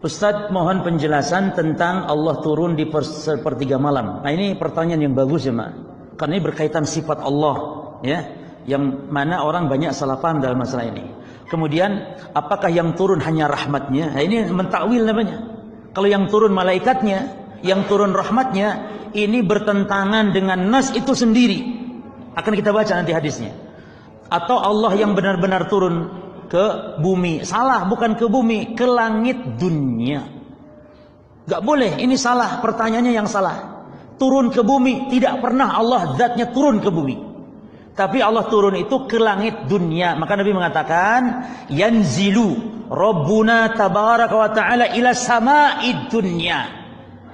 Ustadz, mohon penjelasan tentang Allah turun di sepertiga malam. Nah, ini pertanyaan yang bagus ya, Mak. Karena ini berkaitan sifat Allah, ya, yang mana orang banyak salah paham dalam masalah ini. Kemudian, apakah yang turun hanya rahmatnya? Nah, ini mentakwil namanya. Kalau yang turun malaikatnya, yang turun rahmatnya, ini bertentangan dengan nas itu sendiri. Akan kita baca nanti hadisnya. Atau Allah yang benar-benar turun ke bumi. Salah, bukan ke bumi, ke langit dunia. Gak boleh, ini salah, pertanyaannya yang salah. Turun ke bumi, tidak pernah Allah zatnya turun ke bumi. Tapi Allah turun itu ke langit dunia. Maka Nabi mengatakan, yanzilu Rabbuna tabaraka wa ta'ala ila sama'id dunya.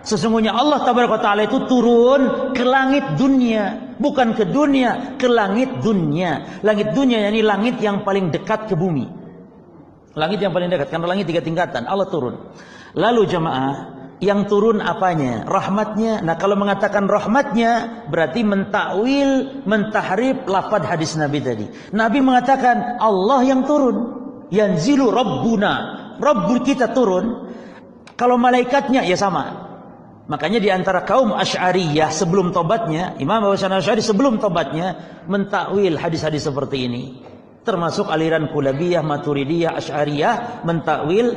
Sesungguhnya Allah tabaraka wa ta'ala itu turun ke langit dunia. Bukan ke dunia, ke langit dunia. Langit dunia, yakni langit yang paling dekat ke bumi. Langit yang paling dekat, karena langit 3 tingkatan. Allah turun. Lalu jamaah, yang turun apanya? Rahmatnya. Nah, kalau mengatakan rahmatnya, berarti mentakwil, mentahrif lafaz hadis Nabi tadi. Nabi mengatakan Allah yang turun. Yanzilu Rabbuna. Rabb kita turun. Kalau malaikatnya ya sama. Makanya di antara kaum Asy'ariyah sebelum tobatnya, Imam Abu Hasan Asy'ari sebelum tobatnya mentakwil hadis-hadis seperti ini. Termasuk aliran Kulabiyah, Maturidiyah, Asy'ariyah mentakwil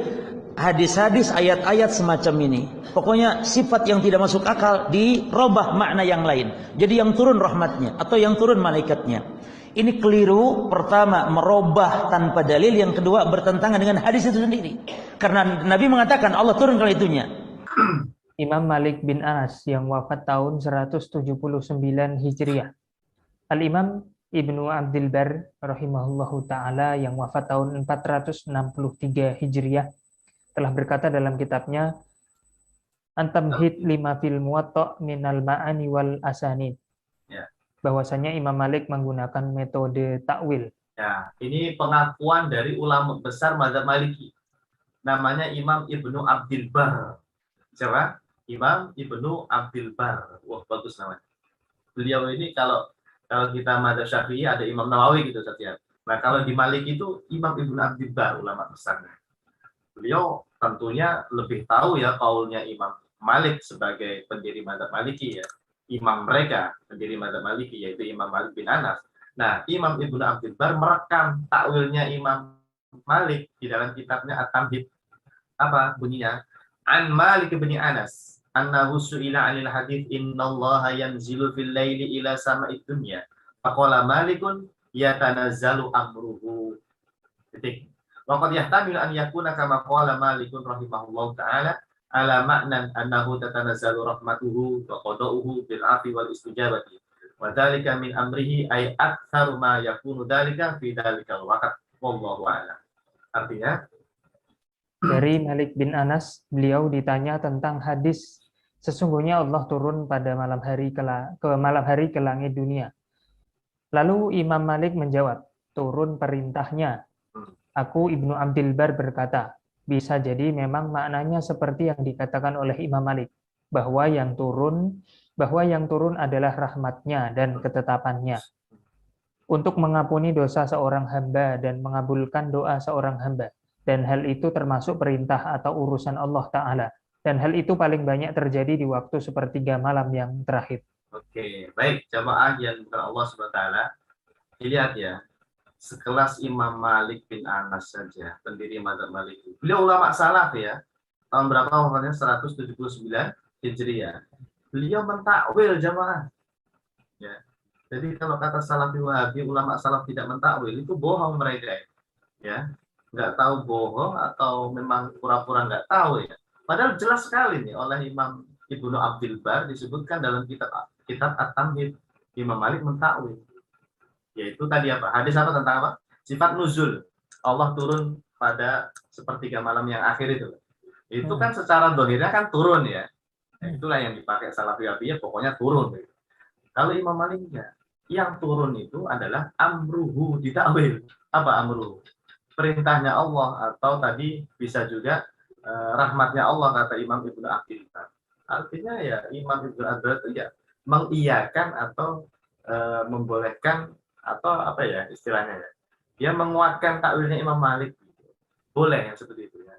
hadis-hadis, ayat-ayat semacam ini. Pokoknya sifat yang tidak masuk akal dirubah makna yang lain. Jadi yang turun rahmatnya atau yang turun malaikatnya. Ini keliru. Pertama, merubah tanpa dalil. Yang kedua, bertentangan dengan hadis itu sendiri. Karena Nabi mengatakan Allah turun ke itunya. Imam Malik bin Anas yang wafat tahun 179 Hijriah. Al-Imam Ibnu Abdul Bar rahimahullahu ta'ala yang wafat tahun 463 Hijriah telah berkata dalam kitabnya An-Tamhid lima fil Muwatta minal ma'ani wal asanid. Ya. Bahwasanya Imam Malik menggunakan metode takwil. Ya, ini pengakuan dari ulama besar mazhab Maliki. Namanya Imam Ibnu Abdul Bar. Siapa? Imam Ibnu Abdul Bar. Wah, bagus namanya. Beliau ini kalau kita mazhab Syafi'i ada Imam Nawawi gitu setiap. Nah, kalau di Maliki itu Imam Ibnu Abdul Bar, ulama besarnya. Beliau tentunya lebih tahu ya kaulnya Imam Malik sebagai pendiri mazhab Maliki ya. Imam mereka pendiri mazhab Maliki yaitu Imam Malik bin Anas. Nah, Imam Ibnu Abdul Bar merekam takwilnya Imam Malik di dalam kitabnya At-Tamhid. Apa bunyinya? An Malik bin Anas annahu su'ila 'anil hadits innallaha yanzilu fil laili ila sama'id dunya. Faqala Malikun yatanazzalu amruhu. Titik. Waqad yahtamilu an yakuna kama qala Malikun rahimahullahu ta'ala ala ma'nan annahu tatanazzalu rahmatuhu wa qada'uhu bil 'afwi wal istijabati. Wa dzalika min amrihi ay aktsaru ma yakunu dzalika fi dzalikal waqt wallahu a'lam. Artinya Dari Malik bin Anas, beliau ditanya tentang hadis sesungguhnya Allah turun pada malam hari ke langit dunia. Lalu Imam Malik menjawab, turun perintahnya. Aku Ibnu Abdul Bar berkata, bisa jadi memang maknanya seperti yang dikatakan oleh Imam Malik, bahwa yang turun adalah rahmatnya dan ketetapannya untuk mengampuni dosa seorang hamba dan mengabulkan doa seorang hamba. Dan hal itu termasuk perintah atau urusan Allah Ta'ala. Dan hal itu paling banyak terjadi di waktu sepertiga malam yang terakhir. Oke, baik jamaah yang bukan Allah SWT. Dilihat ya, sekelas Imam Malik bin Anas saja, pendiri mazhab Maliki. Beliau ulama salaf ya, tahun berapa wafatnya? 179 Hijriah. Beliau mentakwil jamaah. Ya. Jadi kalau kata Salafi Wahabi, ulama salaf tidak mentakwil, itu bohong mereka. Ya, nggak tahu bohong atau memang pura-pura nggak tahu ya. Padahal jelas sekali nih oleh Imam Ibnu Abdul Bar disebutkan dalam kitab At-Tamhid, Imam Malik mentakwil. Yaitu tadi apa? Hadis apa tentang apa? Sifat nuzul. Allah turun pada sepertiga malam yang akhir itu. Itu kan secara dohirnya kan turun ya. Nah, itulah yang dipakai Salafi Wahabiyah, pokoknya turun. Kalau Imam Malik yang turun itu adalah amruhu ditakwil. Apa amruhu? Perintahnya Allah atau tadi bisa juga rahmatnya Allah kata Imam Ibnu Abdul Bar. Artinya ya Imam Ibnu Abdul Bar itu ya mengiyakan atau membolehkan atau apa ya istilahnya ya. Dia menguatkan takwilnya Imam Malik. Boleh yang seperti itu ya.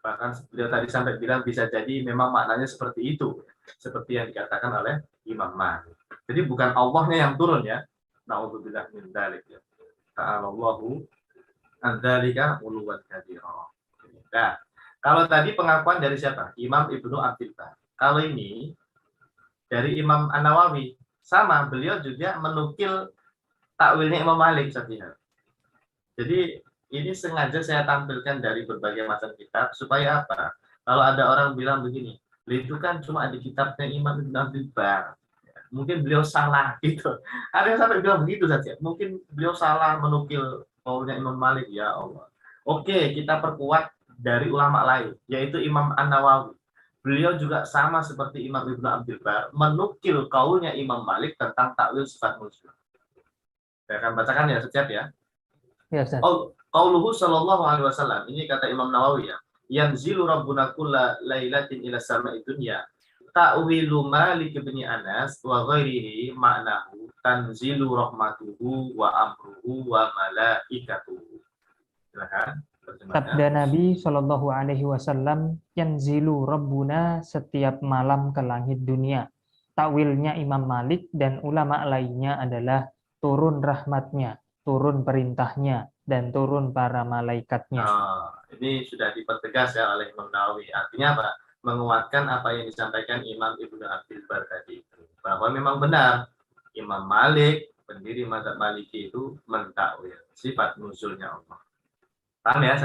Bahkan beliau tadi sampai bilang bisa jadi memang maknanya seperti itu, seperti yang dikatakan oleh Imam Malik. Jadi bukan Allahnya yang turun ya. Na'udzubillah min dzalik ya. Ta'alallahu an dzalika uluwan kabira. Nah, kalau tadi pengakuan dari siapa? Imam Ibnu Abdul Bar. Kalau ini dari Imam An-Nawawi, sama beliau juga menukil takwilnya Imam Malik Syafi'i. Jadi ini sengaja saya tampilkan dari berbagai macam kitab supaya apa? Kalau ada orang bilang begini, itu kan cuma di kitabnya Imam Ibn Abdul Bar. Mungkin beliau salah gitu. Ada yang sampai bilang begitu saja. Mungkin beliau salah menukil kaulnya Imam Malik, ya Allah. Oke, kita perkuat dari ulama lain, yaitu Imam An-Nawawi. Beliau juga sama seperti Imam Ibn Abdul Bar, menukil kaulnya Imam Malik tentang takwil sifat nuzul. Saya akan bacakan ya setiap ya. Ya, Ustaz. Qauluhu sallallahu alaihi wasallam, ini kata Imam Nawawi ya. Yanzilu rabbuna kulla lailatin ila sama'i dunya. Ta'wilu Malik bin Anas wa ghairihi ma'nahu tanzilu rahmatuhu wa amruhu wa malaikatuhu. Silakan. Sabda Nabi Shallallahu Alaihi Wasallam, yanzilu Rabbuna setiap malam ke langit dunia. Takwilnya Imam Malik dan ulama lainnya adalah turun rahmatnya, turun perintahnya, dan turun para malaikatnya. Ini sudah dipertegas ya oleh Imam Nawawi. Artinya apa? Menguatkan apa yang disampaikan Imam Ibnu Abdul Bar tadi itu. Bahwa memang benar Imam Malik, pendiri mazhab Maliki itu mentakwil sifat nuzulnya Allah. Paham ya?